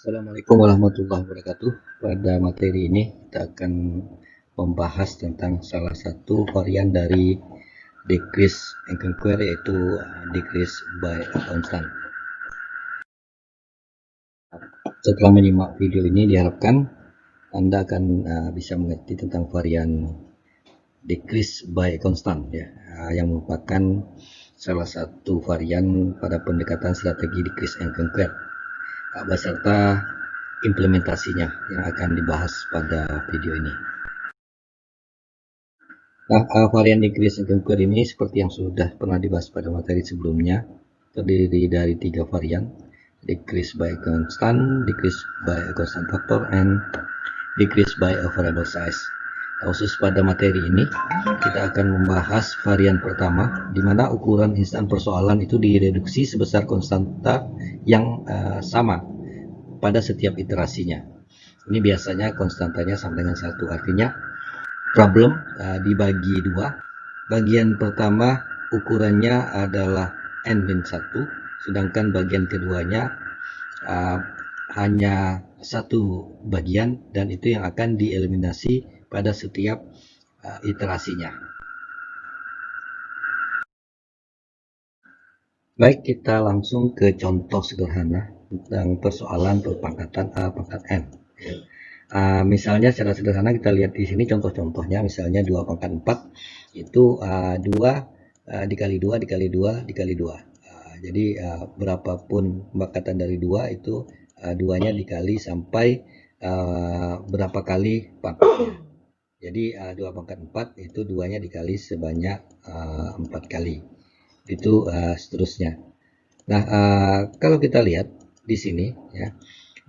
Assalamualaikum warahmatullahi wabarakatuh. Pada materi ini kita akan membahas tentang salah satu varian dari decrease and conquer, yaitu decrease by a constant. Setelah menyimak video ini, diharapkan Anda akan bisa mengerti tentang varian decrease by a constant, ya, yang merupakan salah satu varian pada pendekatan strategi decrease and conquer beserta implementasinya yang akan dibahas pada video ini. Nah, varian decrease and conquer ini seperti yang sudah pernah dibahas pada materi sebelumnya, terdiri dari 3 varian: decrease by constant, decrease by a constant factor, and decrease by a variable size. Khusus pada materi ini, kita akan membahas varian pertama, di mana ukuran instan persoalan itu direduksi sebesar konstanta yang sama pada setiap iterasinya. Ini biasanya konstantanya sama dengan 1, artinya problem dibagi 2. Bagian pertama ukurannya adalah n-1, sedangkan bagian keduanya hanya 1 bagian, dan itu yang akan dieliminasi pada setiap iterasinya. Baik, kita langsung ke contoh sederhana tentang persoalan perpangkatan A pangkat N. Misalnya secara sederhana kita lihat di sini contoh-contohnya, misalnya 2 pangkat 4 itu 2 dikali 2 dikali 2 dikali 2. Jadi berapapun pangkatan dari 2 itu 2-nya dikali sampai berapa kali pangkatnya. Jadi 2 pangkat 4 itu 2-nya dikali sebanyak 4 kali. Itu seterusnya. Nah, kalau kita lihat di sini, ya,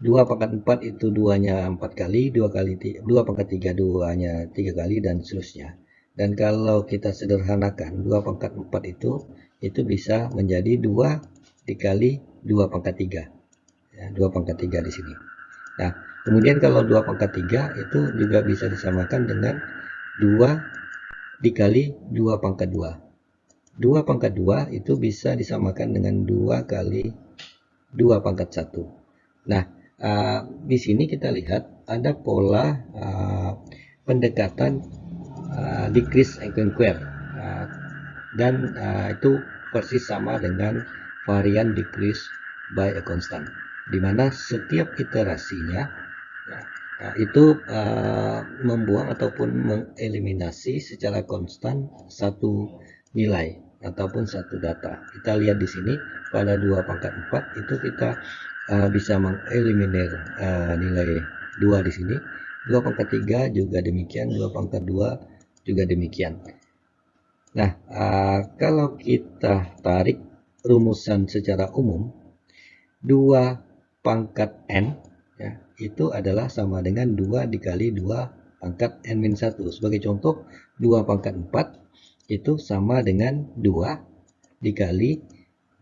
2 pangkat 4 itu 2-nya 4 kali, 2 pangkat 3 2-nya 3 kali, dan seterusnya. Dan kalau kita sederhanakan, 2 pangkat 4 itu bisa menjadi 2 dikali 2 pangkat 3. Ya, 2 pangkat 3 di sini. Nah, kemudian kalau 2 pangkat 3 itu juga bisa disamakan dengan 2 dikali 2 pangkat 2. 2 pangkat 2 itu bisa disamakan dengan 2 kali 2 pangkat 1. Nah, di sini kita lihat ada pola pendekatan decrease and conquer, dan itu persis sama dengan varian decrease by a constant, di mana setiap iterasinya itu membuang ataupun mengeliminasi secara konstan satu nilai ataupun satu data. Kita lihat di sini pada 2 pangkat 4 itu kita bisa mengeliminir nilai 2 di sini. 2 pangkat 3 juga demikian, 2 pangkat 2 juga demikian. Nah, kalau kita tarik rumusan secara umum, 2 pangkat n, ya, itu adalah sama dengan 2 dikali 2 pangkat n-1. Sebagai contoh, 2 pangkat 4 itu sama dengan 2 dikali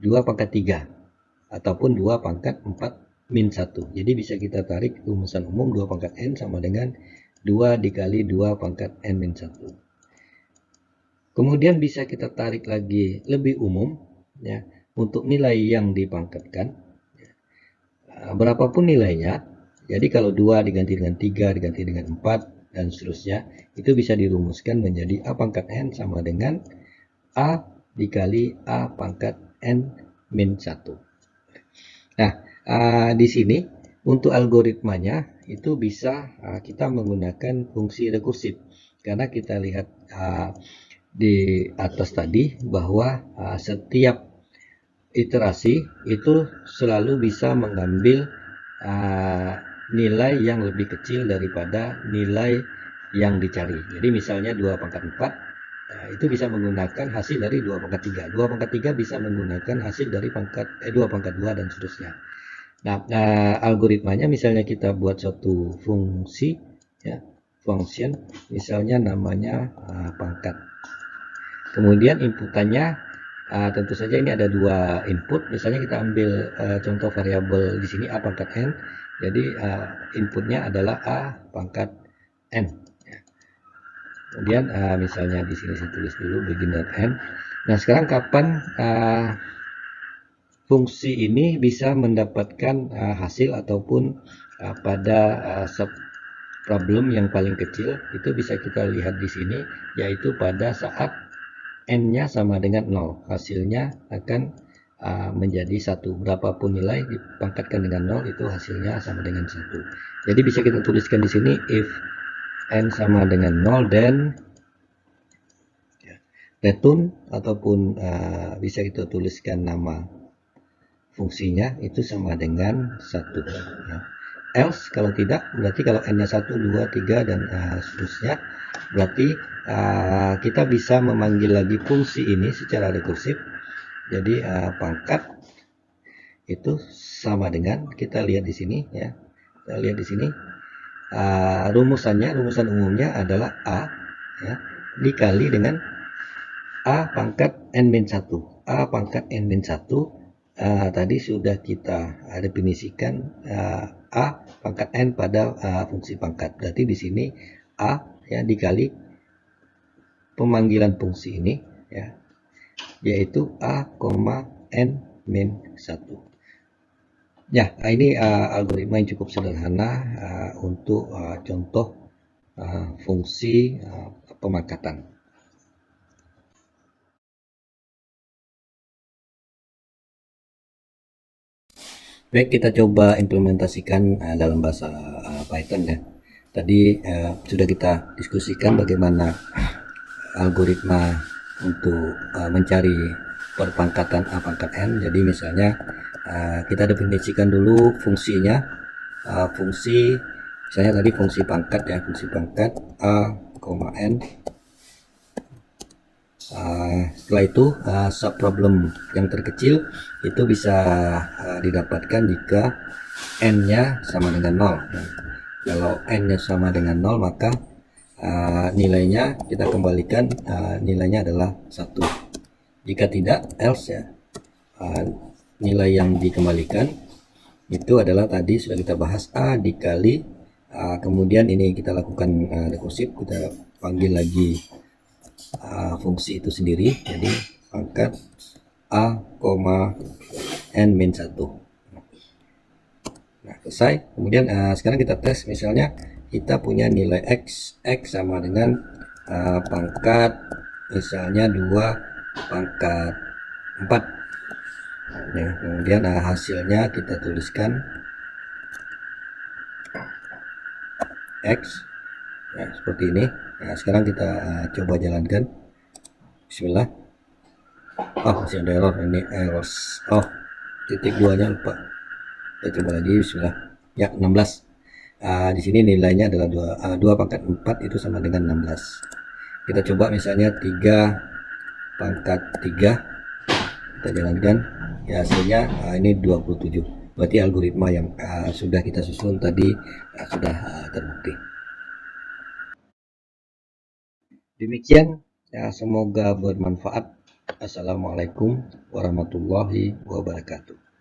2 pangkat 3 ataupun 2 pangkat 4 min 1. Jadi bisa kita tarik rumusan umum 2 pangkat n sama dengan 2 dikali 2 pangkat n min 1. Kemudian bisa kita tarik lagi lebih umum, ya, untuk nilai yang dipangkatkan, berapapun nilainya. Jadi kalau 2 diganti dengan 3 diganti dengan 4 dan seterusnya, itu bisa dirumuskan menjadi A pangkat n sama dengan A dikali A pangkat n min 1. Nah, di sini untuk algoritmanya itu bisa kita menggunakan fungsi rekursif, karena kita lihat di atas tadi bahwa setiap iterasi itu selalu bisa mengambil nilai yang lebih kecil daripada nilai yang dicari. Jadi misalnya 2 pangkat 4 itu bisa menggunakan hasil dari 2 pangkat 3. 2 pangkat 3 bisa menggunakan hasil dari 2 pangkat 2 dan seterusnya. Nah, algoritmanya misalnya kita buat suatu fungsi, ya, function, misalnya namanya pangkat. Kemudian inputannya tentu saja ini ada 2 input. Misalnya kita ambil contoh variabel di sini A pangkat n. Jadi inputnya adalah A pangkat n. Kemudian misalnya di sini saya tulis dulu beginner n. Nah, sekarang kapan fungsi ini bisa mendapatkan hasil ataupun pada problem yang paling kecil itu bisa kita lihat di sini, yaitu pada saat n-nya sama dengan 0, hasilnya akan menjadi 1. Berapapun nilai dipangkatkan dengan 0 itu hasilnya sama dengan 1. Jadi bisa kita tuliskan di sini if n sama dengan 0 then return, ataupun bisa kita tuliskan nama fungsinya itu sama dengan 1 ya. Else kalau tidak, berarti kalau n-nya 1, 2, 3 dan seterusnya, berarti kita bisa memanggil lagi fungsi ini secara rekursif. Jadi pangkat itu sama dengan, kita lihat di sini ya. Kita lihat di sini rumusan umumnya adalah a ya, dikali dengan a pangkat n-1. A pangkat n-1 tadi sudah kita definisikan a pangkat n pada fungsi pangkat. Berarti di sini a ya dikali pemanggilan fungsi ini ya, yaitu a, n-1. Ya, ini algoritma yang cukup sederhana untuk contoh fungsi pemangkatan. Baik, kita coba implementasikan dalam bahasa Python ya. Tadi sudah kita diskusikan bagaimana algoritma untuk mencari perpangkatan a pangkat n. Jadi misalnya kita definisikan dulu fungsinya, fungsi misalnya tadi fungsi pangkat ya, fungsi pangkat a, n. Setelah itu subproblem yang terkecil itu bisa didapatkan jika n-nya sama dengan 0. Kalau n-nya sama dengan 0 maka nilainya kita kembalikan, nilainya adalah 1. Jika tidak, else ya, nilai yang dikembalikan itu adalah tadi sudah kita bahas a dikali kemudian ini kita lakukan rekursif, kita panggil lagi fungsi itu sendiri, jadi pangkat a, n-1. Nah, selesai. Kemudian sekarang kita tes, misalnya kita punya nilai x sama dengan pangkat misalnya 2 pangkat 4 ya, kemudian hasilnya kita tuliskan x ya, seperti ini. Nah, sekarang kita coba jalankan. Bismillah. Masih ada error, ini error. Titik 2 nya lupa. Kita coba lagi. Bismillah. Ya, 16. Di sini nilainya adalah 2 pangkat 4 itu sama dengan 16. Kita coba misalnya 3 pangkat 3. Kita jalankan. Ya, hasilnya ini 27. Berarti algoritma yang sudah kita susun tadi sudah terbukti. Demikian ya, semoga bermanfaat. Assalamualaikum warahmatullahi wabarakatuh.